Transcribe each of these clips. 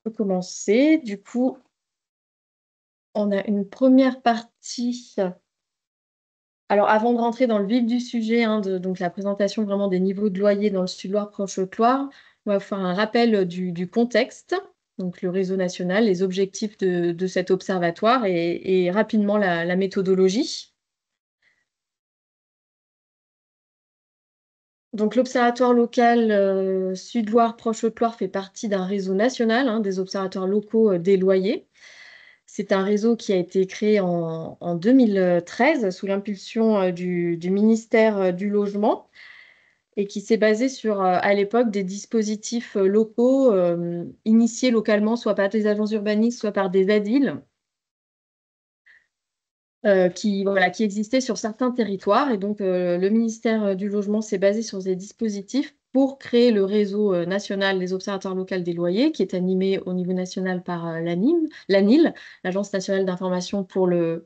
On peut commencer. Du coup, on a une première partie. Alors, avant de rentrer dans le vif du sujet, hein, donc la présentation vraiment des niveaux de loyer dans le Sud-Loire, Proche-Haute-Loire, on va faire un rappel du contexte, donc le réseau national, les objectifs de cet observatoire et rapidement la méthodologie. Donc, l'Observatoire local Sud-Loire, Proche-Haute-Loire fait partie d'un réseau national, hein, des observatoires locaux des loyers. C'est un réseau qui a été créé en 2013 sous l'impulsion du ministère du Logement et qui s'est basé sur, à l'époque, des dispositifs locaux initiés localement, soit par des agences urbanistes, soit par des ADIL, qui existaient sur certains territoires. Et donc, le ministère du Logement s'est basé sur ces dispositifs pour créer le réseau national des observatoires locaux des loyers, qui est animé au niveau national par l'ANIL, l'Agence nationale d'information pour le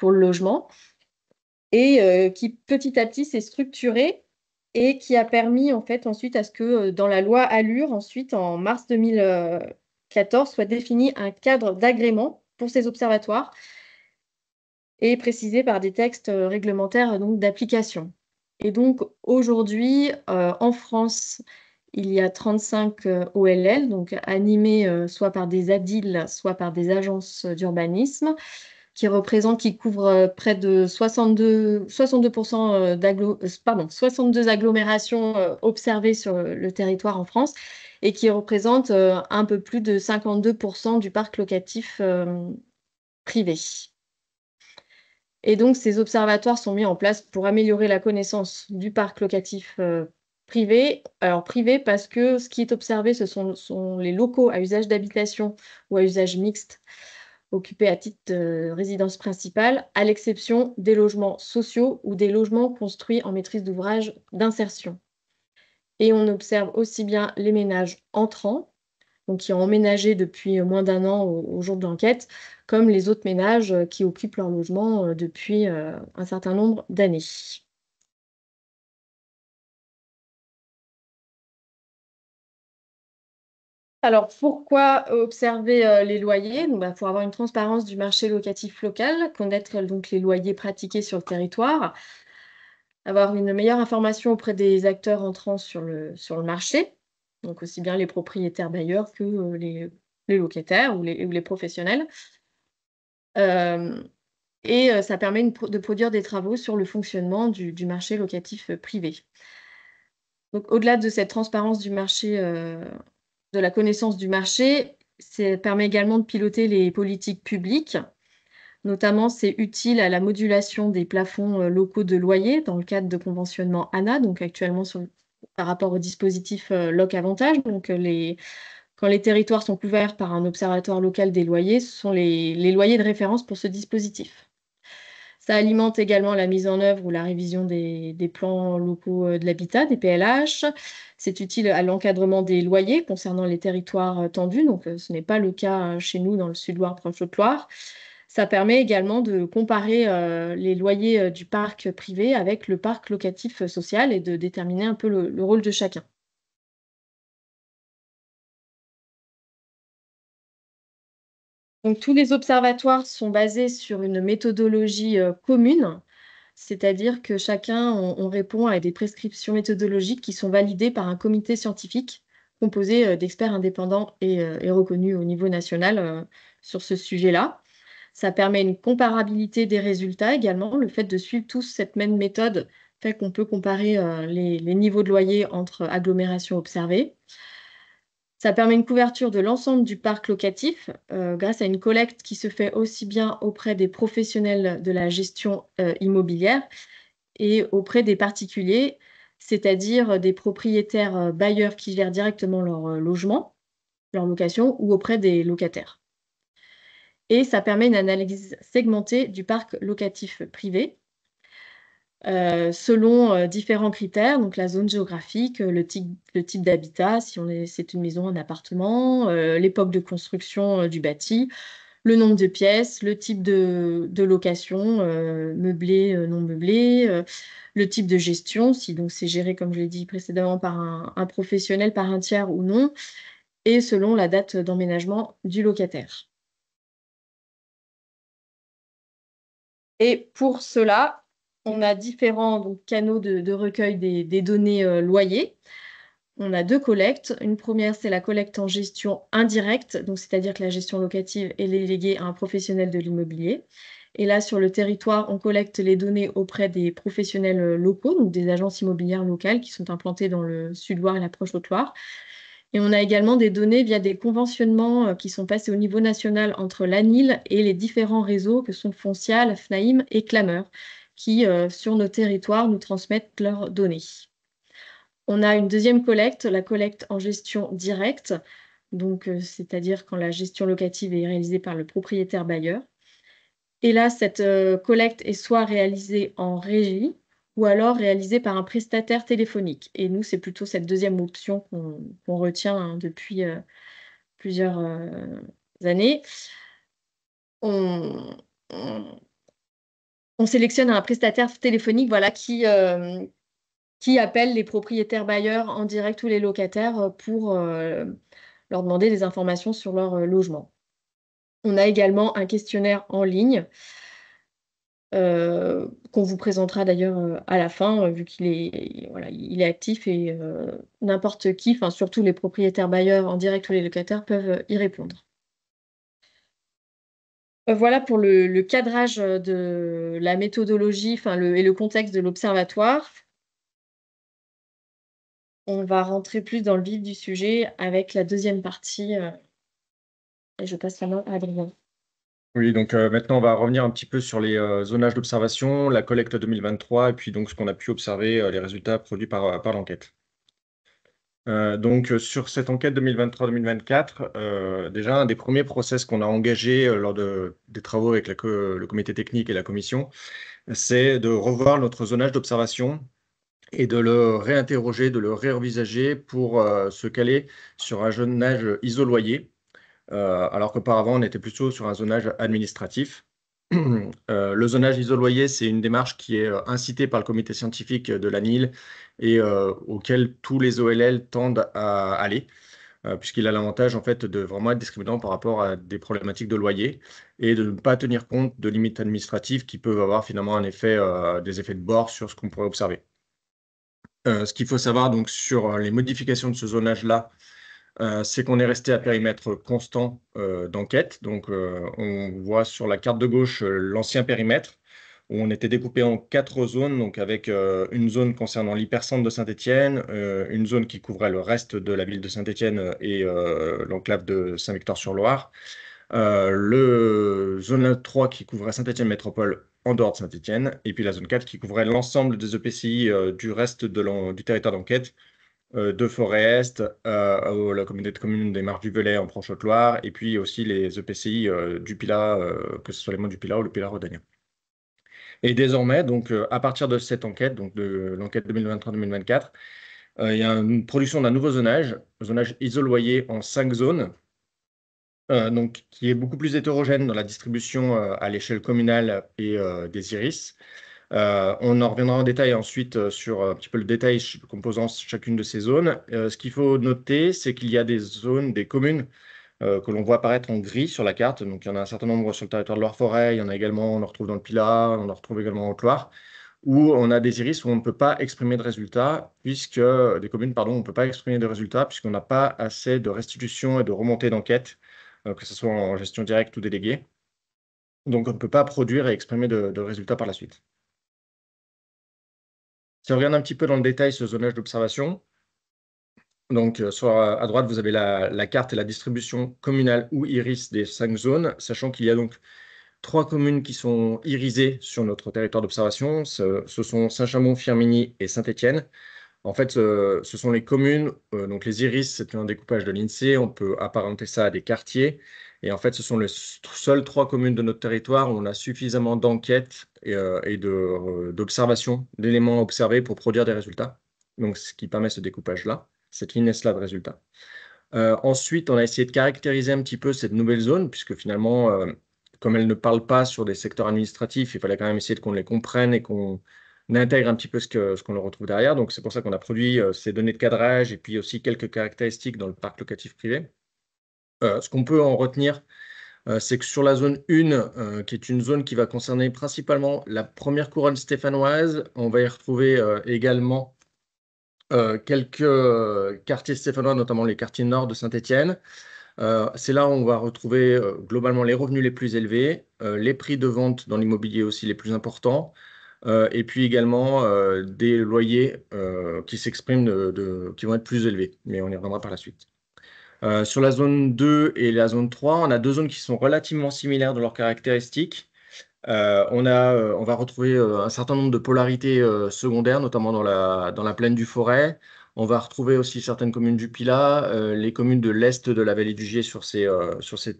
logement, et qui petit à petit s'est structuré et qui a permis en fait ensuite à ce que dans la loi Allure, ensuite en mars 2014, soit défini un cadre d'agrément pour ces observatoires et précisé par des textes réglementaires donc d'application. Et donc aujourd'hui, en France, il y a 35 OLL, donc animés soit par des ADIL, soit par des agences d'urbanisme, qui couvre près de 62% 62 agglomérations observées sur le territoire en France et qui représente un peu plus de 52% du parc locatif privé. Et donc, ces observatoires sont mis en place pour améliorer la connaissance du parc locatif privé. Alors, privé parce que ce qui est observé, sont les locaux à usage d'habitation ou à usage mixte occupés à titre de résidence principale, à l'exception des logements sociaux ou des logements construits en maîtrise d'ouvrage d'insertion. Et on observe aussi bien les ménages entrants, donc qui ont emménagé depuis moins d'un an au jour de l'enquête, comme les autres ménages qui occupent leur logement depuis un certain nombre d'années. Alors, pourquoi observer les loyers? Donc, pour avoir une transparence du marché locatif local, connaître donc les loyers pratiqués sur le territoire, avoir une meilleure information auprès des acteurs entrants sur le marché, donc aussi bien les propriétaires bailleurs que les locataires ou les professionnels. Hem Et ça permet de produire des travaux sur le fonctionnement du marché locatif privé. Donc au-delà de cette transparence du marché, de la connaissance du marché, ça permet également de piloter les politiques publiques. Notamment, c'est utile à la modulation des plafonds locaux de loyer dans le cadre de conventionnement ANA, donc actuellement par rapport au dispositif Loc Avantage. Donc quand les territoires sont couverts par un observatoire local des loyers, ce sont les loyers de référence pour ce dispositif. Ça alimente également la mise en œuvre ou la révision des plans locaux de l'habitat, des PLH. C'est utile à l'encadrement des loyers concernant les territoires tendus, donc ce n'est pas le cas chez nous dans le Sud-Loire, Proche-Haute-Loire. Ça permet également de comparer les loyers du parc privé avec le parc locatif social et de déterminer un peu le rôle de chacun. Donc tous les observatoires sont basés sur une méthodologie commune. C'est-à-dire que chacun, on répond à des prescriptions méthodologiques qui sont validées par un comité scientifique composé d'experts indépendants et reconnus au niveau national sur ce sujet-là. Ça permet une comparabilité des résultats également. Le fait de suivre tous cette même méthode fait qu'on peut comparer les niveaux de loyer entre agglomérations observées. Ça permet une couverture de l'ensemble du parc locatif grâce à une collecte qui se fait aussi bien auprès des professionnels de la gestion immobilière et auprès des particuliers, c'est-à-dire des propriétaires, bailleurs qui gèrent directement leur, logement, leur location ou auprès des locataires. Et ça permet une analyse segmentée du parc locatif privé, selon, différents critères, donc la zone géographique, le type d'habitat, si c'est une maison, un appartement, l'époque de construction, du bâti, le nombre de pièces, le type de location, meublé, non meublé, le type de gestion, si donc c'est géré, comme je l'ai dit précédemment, par un professionnel, par un tiers ou non, et selon la date d'emménagement du locataire. Et pour cela, on a différents donc, canaux de recueil des données loyers. On a 2 collectes. Une première, c'est la collecte en gestion indirecte, donc c'est-à-dire que la gestion locative est déléguée à un professionnel de l'immobilier. Et là, sur le territoire, on collecte les données auprès des professionnels locaux, donc des agences immobilières locales qui sont implantées dans le Sud-Loire et la Proche Haute-Loire. Et on a également des données via des conventionnements qui sont passés au niveau national entre l'ANIL et les différents réseaux que sont Foncia, la FNAIM et Clameur, qui, sur nos territoires, nous transmettent leurs données. On a une deuxième collecte, la collecte en gestion directe, donc c'est-à-dire quand la gestion locative est réalisée par le propriétaire bailleur. Et là, cette collecte est soit réalisée en régie ou alors réalisée par un prestataire téléphonique. Et nous, c'est plutôt cette deuxième option qu'on retient hein, depuis plusieurs années. On, on- on sélectionne un prestataire téléphonique voilà, qui appelle les propriétaires bailleurs en direct ou les locataires pour leur demander des informations sur leur logement. On a également un questionnaire en ligne qu'on vous présentera d'ailleurs à la fin, vu qu'il est, voilà, il est actif et n'importe qui, enfin surtout les propriétaires bailleurs en direct ou les locataires peuvent y répondre. Voilà pour le cadrage de la méthodologie et le contexte de l'observatoire. On va rentrer plus dans le vif du sujet avec la deuxième partie et je passe la main à Adrien. Oui, donc maintenant on va revenir un petit peu sur les zonages d'observation, la collecte 2023 et puis donc ce qu'on a pu observer, les résultats produits par l'enquête. Sur cette enquête 2023-2024, déjà un des premiers process qu'on a engagé lors des travaux avec le comité technique et la commission, c'est de revoir notre zonage d'observation et de le réinterroger, de le réenvisager pour se caler sur un zonage isoloyer, alors qu'auparavant on était plutôt sur un zonage administratif. Le zonage isoloyer, c'est une démarche qui est incitée par le comité scientifique de l'ANIL et auquel tous les OLL tendent à aller, puisqu'il a l'avantage en fait de vraiment être discriminant par rapport à des problématiques de loyer et de ne pas tenir compte de limites administratives qui peuvent avoir finalement des effets de bord sur ce qu'on pourrait observer. Ce qu'il faut savoir donc sur les modifications de ce zonage-là, c'est qu'on est resté à périmètre constant d'enquête. Donc, on voit sur la carte de gauche l'ancien périmètre, où on était découpé en 4 zones, donc avec une zone concernant l'hypercentre de Saint-Étienne, une zone qui couvrait le reste de la ville de Saint-Étienne et l'enclave de Saint-Victor-sur-Loire, le zone 3 qui couvrait Saint-Étienne Métropole en dehors de Saint-Étienne, et puis la zone 4 qui couvrait l'ensemble des EPCI du reste du territoire d'enquête, de Forest, la communauté de communes des Marges du Velay en Proche-Haute-Loire, et puis aussi les EPCI du Pilat, que ce soit les Monts du Pilat ou le Pilat rhodanien. Et désormais, donc, à partir de cette enquête, donc de l'enquête 2023-2024, il y a une production d'un nouveau zonage isoloyer en 5 zones, donc, qui est beaucoup plus hétérogène dans la distribution à l'échelle communale et des iris. On en reviendra en détail ensuite sur un petit peu le détail composant chacune de ces zones. Ce qu'il faut noter, c'est qu'il y a des zones, des communes que l'on voit apparaître en gris sur la carte. Donc, il y en a un certain nombre sur le territoire de Loire-Forêt. Il y en a également, on en retrouve dans le Pilat, on en retrouve également en Haute-Loire, où on a des iris où on ne peut pas exprimer de résultats, des communes, pardon, on ne peut pas exprimer de résultats puisqu'on n'a pas assez de restitution et de remontée d'enquête, que ce soit en gestion directe ou déléguée. Donc, on ne peut pas produire et exprimer de résultats par la suite. Si on regarde un petit peu dans le détail ce zonage d'observation, donc à droite, vous avez la carte et la distribution communale ou iris des 5 zones, sachant qu'il y a donc 3 communes qui sont irisées sur notre territoire d'observation. Ce sont Saint-Chamond, Firminy et Saint-Étienne. En fait, ce sont les communes, donc les iris, c'est un découpage de l'INSEE, on peut apparenter ça à des quartiers. Et en fait, ce sont les seules 3 communes de notre territoire où on a suffisamment d'enquêtes et d'observations, d'éléments observés pour produire des résultats. Donc, ce qui permet ce découpage-là, cette lignesse-là de résultats. Ensuite, on a essayé de caractériser un petit peu cette nouvelle zone, puisque finalement, comme elle ne parle pas sur des secteurs administratifs, il fallait quand même essayer qu'on les comprenne et qu'on on intègre un petit peu ce qu'on retrouve derrière. Donc, c'est pour ça qu'on a produit ces données de cadrage et puis aussi quelques caractéristiques dans le parc locatif privé. Ce qu'on peut en retenir, c'est que sur la zone 1, qui est une zone qui va concerner principalement la première couronne stéphanoise, on va y retrouver également quelques quartiers stéphanois, notamment les quartiers nord de Saint-Étienne. C'est là où on va retrouver globalement les revenus les plus élevés, les prix de vente dans l'immobilier aussi les plus importants, et puis également des loyers qui s'expriment qui vont être plus élevés, mais on y reviendra par la suite. Sur la zone 2 et la zone 3, on a deux zones qui sont relativement similaires dans leurs caractéristiques. On va retrouver un certain nombre de polarités secondaires, notamment dans la plaine du Forêt. On va retrouver aussi certaines communes du Pilat, les communes de l'est de la vallée du Gier sur ces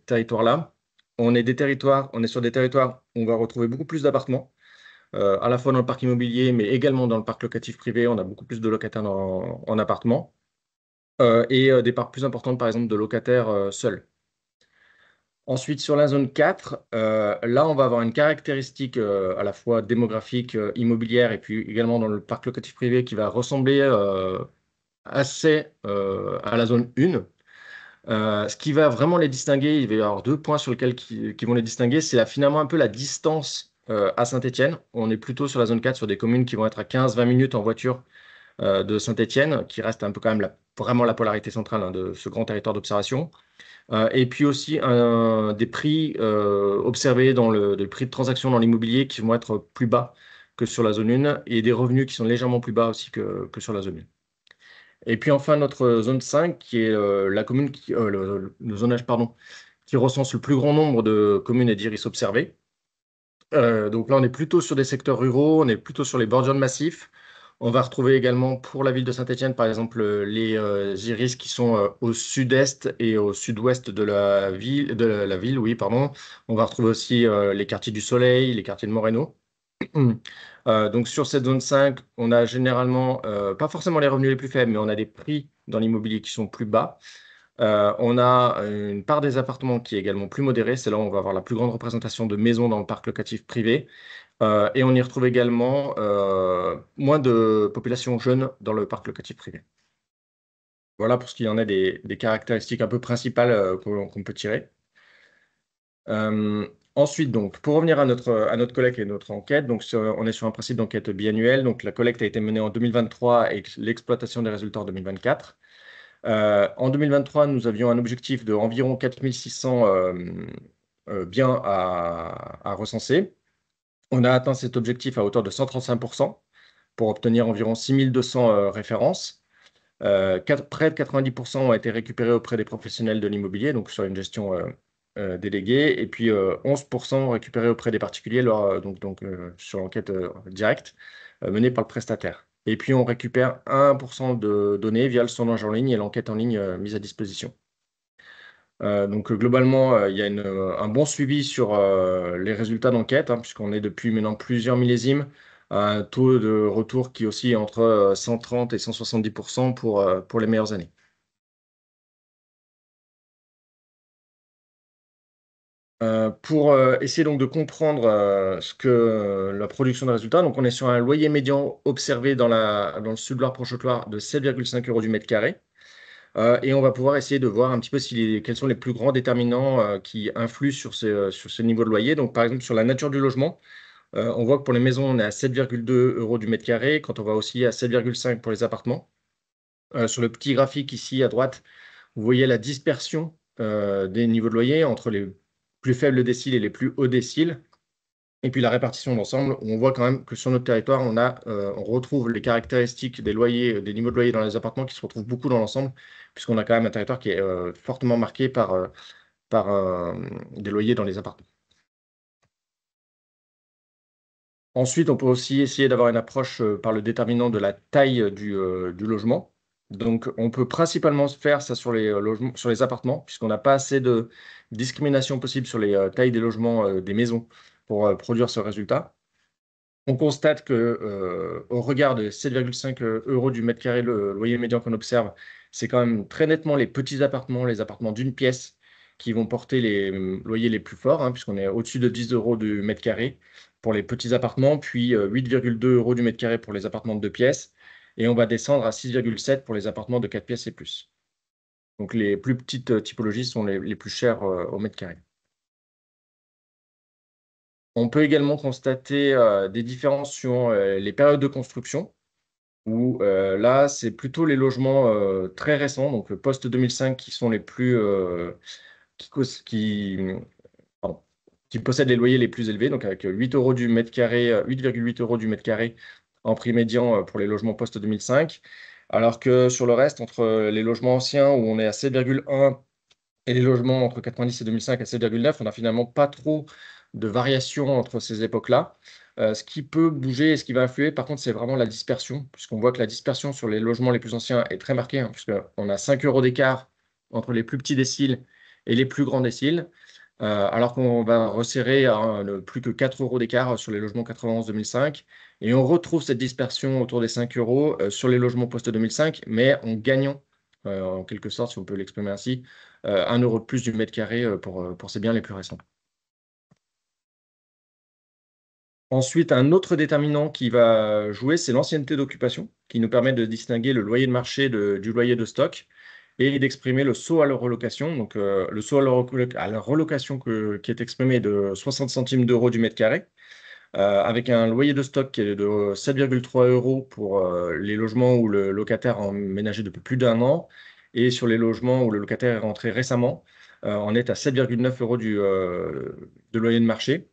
territoires-là. On est sur des territoires où on va retrouver beaucoup plus d'appartements, à la fois dans le parc immobilier, mais également dans le parc locatif privé. On a beaucoup plus de locataires en appartement et des parts plus importantes, par exemple, de locataires seuls. Ensuite, sur la zone 4, là, on va avoir une caractéristique à la fois démographique, immobilière, et puis également dans le parc locatif privé qui va ressembler assez à la zone 1. Ce qui va vraiment les distinguer, il va y avoir deux points sur lesquels qui vont les distinguer, c'est finalement un peu la distance à Saint-Étienne. On est plutôt sur la zone 4, sur des communes qui vont être à 15-20 minutes en voiture de Saint-Étienne, qui reste un peu quand même vraiment la polarité centrale de ce grand territoire d'observation. Et puis aussi des prix observés des prix de transaction dans l'immobilier qui vont être plus bas que sur la zone 1 et des revenus qui sont légèrement plus bas aussi que sur la zone 1. Et puis enfin, notre zone 5, qui est la commune, le zonage, pardon, qui recense le plus grand nombre de communes et d'iris observés. Donc là, on est plutôt sur des secteurs ruraux, on est plutôt sur les bordures de massifs. On va retrouver également pour la ville de Saint-Étienne, par exemple, les iris qui sont au sud-est et au sud-ouest de la ville, oui, pardon. On va retrouver aussi les quartiers du Soleil, les quartiers de Moreno. Donc sur cette zone 5, on a généralement, pas forcément les revenus les plus faibles, mais on a des prix dans l'immobilier qui sont plus bas. On a une part des appartements qui est également plus modérée. C'est là où on va avoir la plus grande représentation de maisons dans le parc locatif privé. Et on y retrouve également moins de population jeune dans le parc locatif privé. Voilà pour ce qu'il y en a des caractéristiques un peu principales qu'on peut tirer. Ensuite, donc, pour revenir à notre collecte et notre enquête, donc, on est sur un principe d'enquête biannuel. Donc, la collecte a été menée en 2023 et l'exploitation des résultats en 2024. En 2023, nous avions un objectif de environ 4600 biens à recenser. On a atteint cet objectif à hauteur de 135% pour obtenir environ 6200 références. Près de 90% ont été récupérés auprès des professionnels de l'immobilier, donc sur une gestion déléguée, et puis 11% récupérés auprès des particuliers sur l'enquête directe menée par le prestataire. Et puis on récupère 1% de données via le sondage en ligne et l'enquête en ligne mise à disposition. Donc globalement, il y a un bon suivi sur les résultats d'enquête, puisqu'on est depuis maintenant plusieurs millésimes à un taux de retour qui oscille entre 130 et 170% pour les meilleures années. Pour essayer donc de comprendre la production de résultats, donc on est sur un loyer médian observé dans le sud de Loire-Proche-Haute-Loire de 7,5 euros du mètre carré. Et on va pouvoir essayer de voir un petit peu quels sont les plus grands déterminants qui influent sur ce niveau de loyer. Donc, par exemple, sur la nature du logement, on voit que pour les maisons, on est à 7,2 euros du mètre carré, quand on va aussi à 7,5 pour les appartements. Sur le petit graphique ici à droite, vous voyez la dispersion des niveaux de loyer entre les plus faibles déciles et les plus hauts déciles. Et puis la répartition d'ensemble, on voit quand même que sur notre territoire, on retrouve les caractéristiques des loyers, des niveaux de loyer dans les appartements qui se retrouvent beaucoup dans l'ensemble, puisqu'on a quand même un territoire qui est fortement marqué par des loyers dans les appartements. Ensuite, on peut aussi essayer d'avoir une approche par le déterminant de la taille du logement. Donc, on peut principalement faire ça sur les logements, sur les appartements, puisqu'on n'a pas assez de discrimination possible sur les tailles des logements des maisons pour produire ce résultat. On constate que, au regard de 7,5 euros du mètre carré, le loyer médian qu'on observe, c'est quand même très nettement les petits appartements, les appartements d'une pièce, qui vont porter les loyers les plus forts, puisqu'on est au-dessus de 10 euros du mètre carré. pour les petits appartements, puis 8,2 euros du mètre carré pour les appartements de 2 pièces, et on va descendre à 6,7 pour les appartements de 4 pièces et plus. Donc les plus petites typologies sont les plus chères au mètre carré. On peut également constater des différences sur les périodes de construction, où là, c'est plutôt les logements très récents, donc post-2005, qui sont les plus qui, cause- qui, pardon, qui possèdent les loyers les plus élevés, donc avec 8 euros du mètre carré, 8,8 euros du mètre carré en prix médian pour les logements post-2005, alors que sur le reste, entre les logements anciens où on est à 7,1 et les logements entre 90 et 2005 à 7,9, on n'a finalement pas trop de variation entre ces époques-là. Ce qui peut bouger et ce qui va influer, par contre, c'est vraiment la dispersion, puisqu'on voit que la dispersion sur les logements les plus anciens est très marquée, hein, puisqu'on a 5 euros d'écart entre les plus petits déciles et les plus grands déciles, alors qu'on va resserrer à plus que 4 euros d'écart sur les logements 91-2005. Et on retrouve cette dispersion autour des 5 euros sur les logements post-2005, mais en gagnant, en quelque sorte, si on peut l'exprimer ainsi, 1 euro de plus du mètre carré pour ces biens les plus récents. Ensuite, un autre déterminant qui va jouer, c'est l'ancienneté d'occupation, qui nous permet de distinguer le loyer de marché du loyer de stock et d'exprimer le saut à la relocation. Donc, le saut à la relocation qui est exprimé de 60 centimes d'euros du mètre carré, avec un loyer de stock qui est de 7,3 euros pour les logements où le locataire a emménagé depuis plus d'un an, et sur les logements où le locataire est rentré récemment, on est à 7,9 euros de loyer de marché,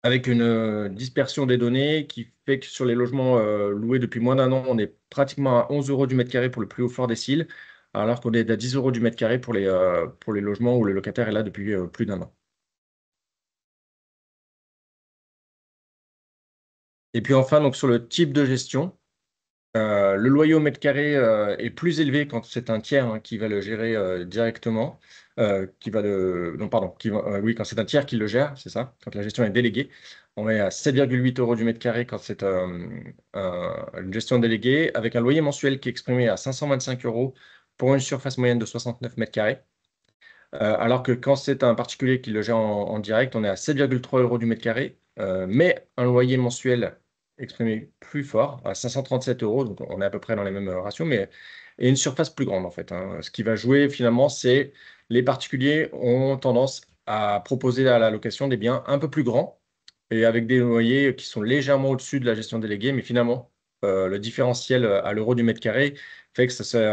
avec une dispersion des données qui fait que sur les logements loués depuis moins d'un an, on est pratiquement à 11 euros du mètre carré pour le plus haut fort décile, alors qu'on est à 10 euros du mètre carré pour les logements où le locataire est là depuis plus d'un an. Et puis enfin, donc sur le type de gestion, le loyer au mètre carré est plus élevé quand c'est un tiers qui va le gérer directement, non, pardon, oui, quand c'est un tiers qui le gère, c'est ça, quand la gestion est déléguée. On est à 7,8 euros du mètre carré quand c'est une gestion déléguée, avec un loyer mensuel qui est exprimé à 525 euros pour une surface moyenne de 69 mètres carrés. Alors que quand c'est un particulier qui le gère en direct, on est à 7,3 euros du mètre carré, mais un loyer mensuel exprimé plus fort, à 537 euros, donc on est à peu près dans les mêmes ratios, mais et une surface plus grande en fait, hein. Ce qui va jouer finalement, c'est les particuliers ont tendance à proposer à la location des biens un peu plus grands et avec des loyers qui sont légèrement au-dessus de la gestion déléguée, mais finalement, le différentiel à l'euro du mètre carré fait que c'est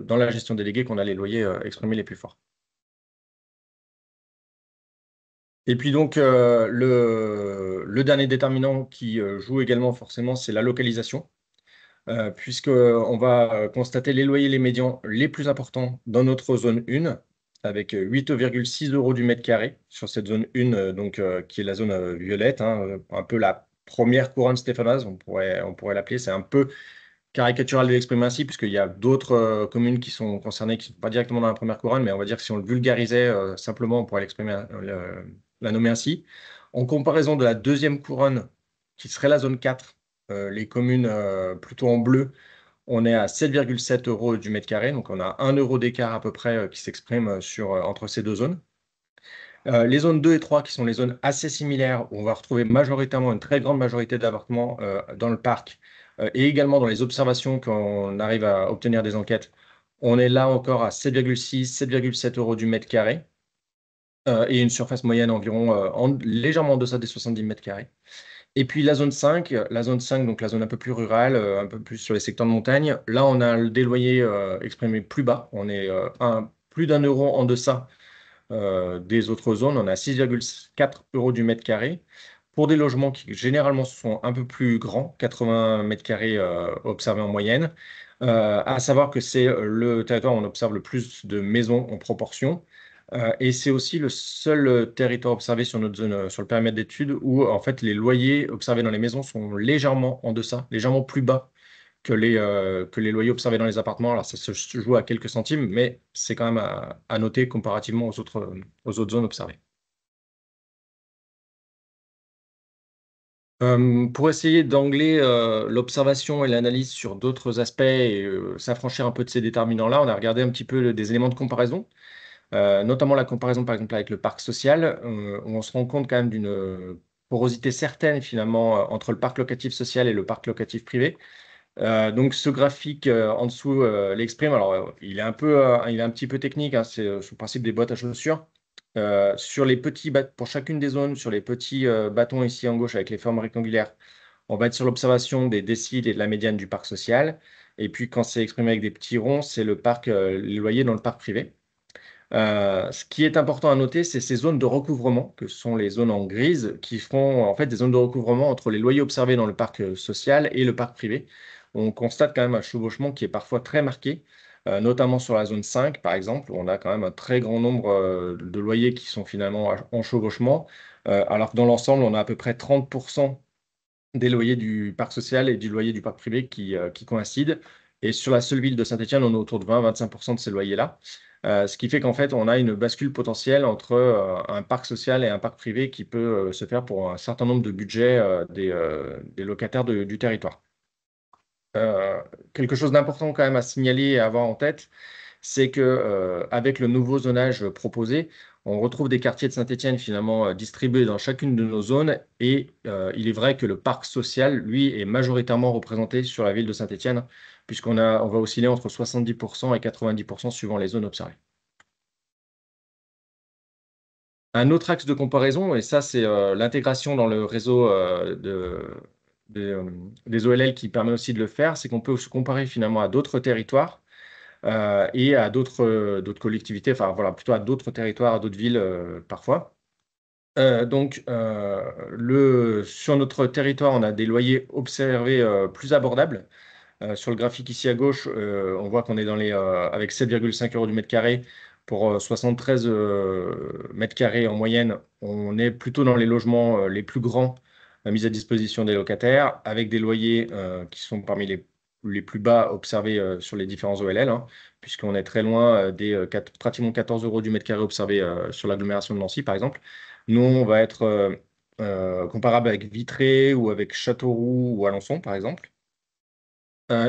dans la gestion déléguée qu'on a les loyers exprimés les plus forts. Et puis donc, le dernier déterminant qui joue également forcément, c'est la localisation, puisqu'on va constater les loyers les médians les plus importants dans notre zone 1, avec 8,6 euros du mètre carré sur cette zone 1, qui est la zone violette, hein, un peu la première couronne stéphanoise, on pourrait l'appeler. C'est un peu caricatural de l'exprimer ainsi, puisqu'il y a d'autres communes qui sont concernées, qui ne sont pas directement dans la première couronne, mais on va dire que si on le vulgarisait simplement, on pourrait la nommer ainsi. En comparaison de la deuxième couronne, qui serait la zone 4, les communes plutôt en bleu, on est à 7,7 euros du mètre carré, donc on a 1 euro d'écart à peu près qui s'exprime entre ces deux zones. Les zones 2 et 3, qui sont les zones assez similaires, où on va retrouver majoritairement une très grande majorité d'appartements dans le parc, et également dans les observations qu'on arrive à obtenir des enquêtes, on est là encore à 7,6, 7,7 euros du mètre carré, et une surface moyenne environ légèrement en deçà des 70 mètres carrés. Et puis la zone 5, donc la zone un peu plus rurale, un peu plus sur les secteurs de montagne, là on a des loyers exprimés plus bas, on est plus d'un euro en deçà des autres zones, on a 6,4 euros du mètre carré. Pour des logements qui généralement sont un peu plus grands, 80 mètres carrés observés en moyenne, à savoir que c'est le territoire où on observe le plus de maisons en proportion. Et c'est aussi le seul territoire observé sur notre zone, sur le périmètre d'étude, où en fait les loyers observés dans les maisons sont légèrement en deçà, légèrement plus bas que les loyers observés dans les appartements. Alors, ça se joue à quelques centimes, mais c'est quand même à noter comparativement aux autres zones observées. Pour essayer d'angler l'observation et l'analyse sur d'autres aspects et s'affranchir un peu de ces déterminants-là, on a regardé un petit peu des éléments de comparaison, notamment la comparaison par exemple avec le parc social, où on se rend compte quand même d'une porosité certaine finalement entre le parc locatif social et le parc locatif privé. Donc ce graphique en dessous l'exprime. Alors il est il est un petit peu technique, hein, c'est sous le principe des boîtes à chaussures. Sur les petits pour chacune des zones, sur les petits bâtons ici en gauche avec les formes rectangulaires, on va être sur l'observation des déciles et de la médiane du parc social. Et puis quand c'est exprimé avec des petits ronds, c'est les loyers dans le parc privé. Ce qui est important à noter, c'est ces zones de recouvrement, que sont les zones en grise, qui font en fait des zones de recouvrement entre les loyers observés dans le parc social et le parc privé. On constate quand même un chevauchement qui est parfois très marqué, notamment sur la zone 5, par exemple, où on a quand même un très grand nombre de loyers qui sont finalement en chevauchement, alors que dans l'ensemble, on a à peu près 30% des loyers du parc social et du loyer du parc privé qui coïncident. Et sur la seule ville de Saint-Étienne, on est autour de 20-25% de ces loyers-là. Ce qui fait qu'en fait, on a une bascule potentielle entre un parc social et un parc privé qui peut se faire pour un certain nombre de budgets des locataires du territoire. Euh, Quelque chose d'important quand même à signaler et à avoir en tête, c'est que avec le nouveau zonage proposé, on retrouve des quartiers de Saint-Étienne finalement distribués dans chacune de nos zones et il est vrai que le parc social, lui, est majoritairement représenté sur la ville de Saint-Étienne on va osciller entre 70% et 90% suivant les zones observées. Un autre axe de comparaison, et ça c'est l'intégration dans le réseau des OLL qui permet aussi de le faire, c'est qu'on peut se comparer finalement à d'autres territoires et à d'autres collectivités, enfin voilà, plutôt à d'autres territoires, à d'autres villes parfois. Sur notre territoire, on a des loyers observés plus abordables. Sur le graphique ici à gauche, on voit qu'on est avec 7,5 euros du mètre carré pour 73 mètres carrés en moyenne. On est plutôt dans les logements les plus grands mis à disposition des locataires, avec des loyers qui sont parmi les plus bas observés sur les différents OLL, hein, puisqu'on est très loin pratiquement 14 euros du mètre carré observé sur l'agglomération de Nancy, par exemple. Nous, on va être comparable avec Vitré ou avec Châteauroux ou Alençon, par exemple.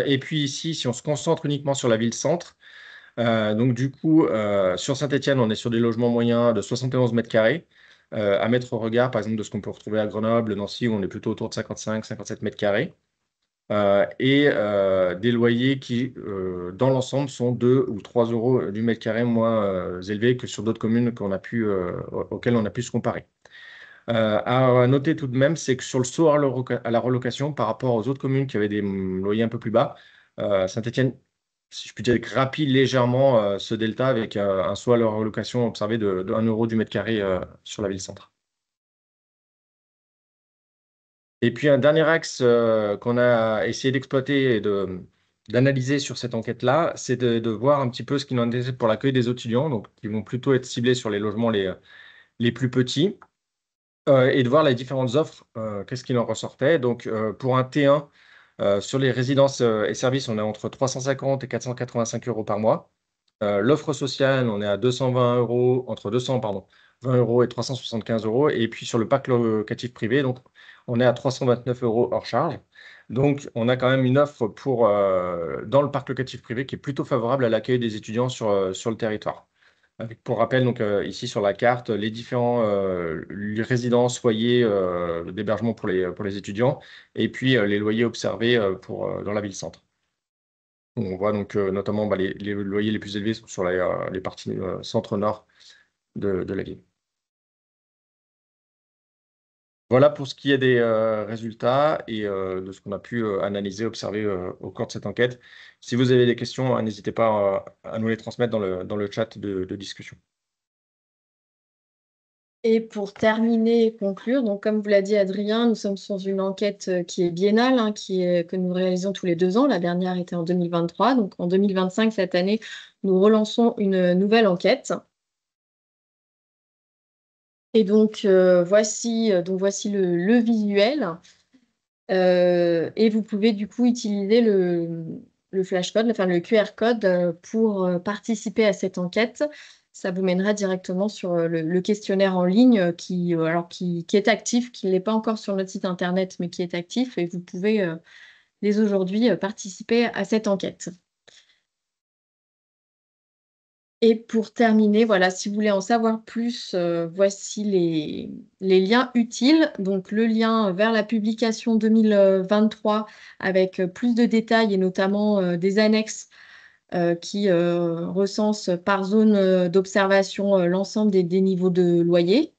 Et puis ici, si on se concentre uniquement sur la ville-centre, donc du coup, sur Saint-Étienne, on est sur des logements moyens de 71 mètres carrés, à mettre au regard, par exemple, de ce qu'on peut retrouver à Grenoble, Nancy, où on est plutôt autour de 55-57 mètres carrés, et des loyers qui, dans l'ensemble, sont 2 ou 3 euros du mètre carré moins élevés que sur d'autres communes auxquelles on a pu se comparer. À noter tout de même, c'est que sur le saut à la relocation, par rapport aux autres communes qui avaient des loyers un peu plus bas, Saint-Étienne, si je puis dire, grappille légèrement ce delta avec un saut à la relocation observé de 1 euro du mètre carré sur la ville-centre. Et puis un dernier axe qu'on a essayé d'exploiter et d'analyser sur cette enquête-là, c'est de voir un petit peu ce qu'il en est pour l'accueil des étudiants, donc qui vont plutôt être ciblés sur les logements les plus petits. Et de voir les différentes offres, qu'est-ce qu'il en ressortait. Donc, pour un T1, sur les résidences et services, on est entre 350 et 485 euros par mois. L'offre sociale, on est à 220 euros, entre 200, pardon, 20 euros et 375 euros. Et puis sur le parc locatif privé, donc, on est à 329 euros hors charge. Donc, on a quand même une offre dans le parc locatif privé qui est plutôt favorable à l'accueil des étudiants sur le territoire. Avec, pour rappel, donc, ici sur la carte, les différents les résidences, foyers d'hébergement pour les étudiants, et puis les loyers observés dans la ville-centre. On voit donc notamment les loyers les plus élevés sont sur les parties centre-nord de la ville. Voilà pour ce qui est des résultats et de ce qu'on a pu analyser, observer au cours de cette enquête. Si vous avez des questions, n'hésitez pas à nous les transmettre dans le chat de discussion. Et pour terminer et conclure, donc comme vous l'a dit Adrien, nous sommes sur une enquête qui est biennale, hein, que nous réalisons tous les 2 ans. La dernière était en 2023. Donc en 2025, cette année, nous relançons une nouvelle enquête. Et donc, voici le visuel. Et vous pouvez du coup utiliser le flashcode, enfin le QR code pour participer à cette enquête. Ça vous mènera directement sur le questionnaire en ligne qui est actif, qui n'est pas encore sur notre site internet, mais qui est actif. Et vous pouvez dès aujourd'hui participer à cette enquête. Et pour terminer, voilà, si vous voulez en savoir plus, voici les liens utiles. Donc le lien vers la publication 2023 avec, plus de détails et notamment, des annexes, qui, recensent par zone, d'observation, l'ensemble des niveaux de loyer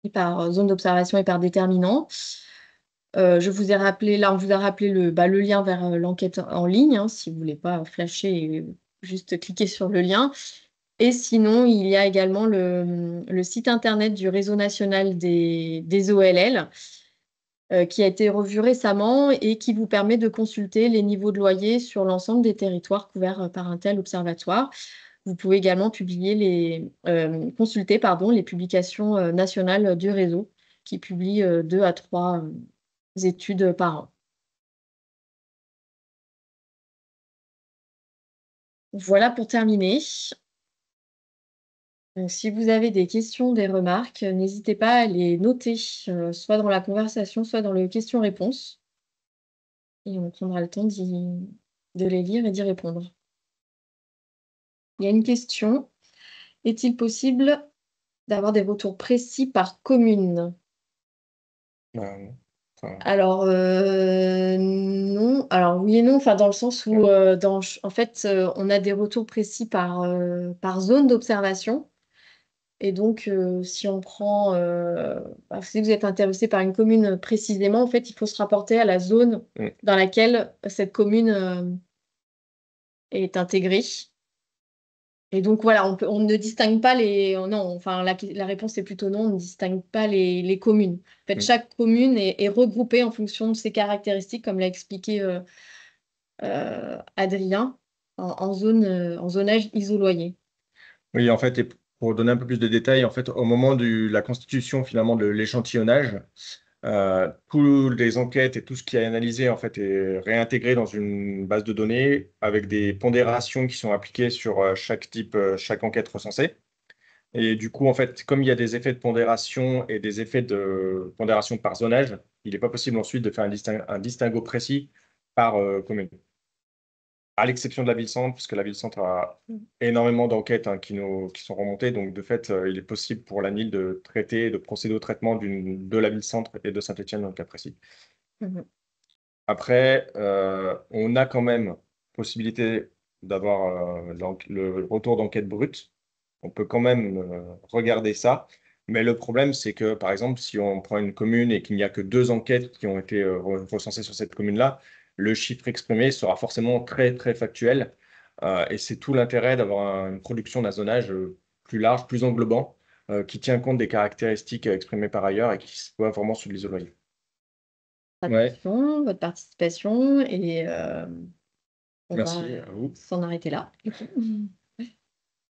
et par zone d'observation et par déterminant. Je vous ai rappelé là, on vous a rappelé le lien vers, l'enquête en ligne, hein, si vous voulez pas flasher et juste cliquer sur le lien. Et sinon, il y a également le site internet du Réseau national des OLL, qui a été revu récemment et qui vous permet de consulter les niveaux de loyer sur l'ensemble des territoires couverts, par un tel observatoire. Vous pouvez également consulter pardon, les publications, nationales du réseau qui publient, 2 à 3 études par an. Voilà pour terminer. Donc si vous avez des questions, des remarques, n'hésitez pas à les noter, soit dans la conversation, soit dans le questions-réponses et on prendra le temps de les lire et d'y répondre. Il y a une question: est-il possible d'avoir des retours précis par commune? Enfin, Alors, non. Alors oui et non, enfin dans le sens où, en fait, on a des retours précis par zone d'observation et donc, si on prend, si vous êtes intéressé par une commune précisément, en fait, il faut se rapporter à la zone dans laquelle cette commune, est intégrée. Et donc voilà, on ne distingue pas les non, enfin la réponse est plutôt non, on ne distingue pas les communes. En fait, chaque commune est regroupée en fonction de ses caractéristiques, comme l'a expliqué, Adrien, en zonage isoloyer. Oui, en fait, et pour donner un peu plus de détails, en fait, au moment de la constitution finalement de l'échantillonnage, tous les enquêtes et tout ce qui est analysé en fait est réintégré dans une base de données avec des pondérations qui sont appliquées sur chaque type, chaque enquête recensée. Et du coup, en fait, comme il y a des effets de pondération et des effets de pondération par zonage, il n'est pas possible ensuite de faire un distinguo précis par commune. À l'exception de la ville-centre, puisque la ville-centre a énormément d'enquêtes qui sont remontées. Donc, de fait, il est possible pour l'ANIL de procéder au traitement de la ville-centre et de Saint-Étienne dans le cas précis. Mmh. Après, on a quand même possibilité d'avoir le retour d'enquête brute. On peut quand même regarder ça. Mais le problème, c'est que, par exemple, si on prend une commune et qu'il n'y a que 2 enquêtes qui ont été recensées sur cette commune-là, le chiffre exprimé sera forcément très, très factuel. Et c'est tout l'intérêt d'avoir une production d'un zonage plus large, plus englobant, qui tient compte des caractéristiques exprimées par ailleurs et qui se voit vraiment sur l'isoloyer. Ouais, Attention, votre participation et on merci va à vous. s'en arrêter là.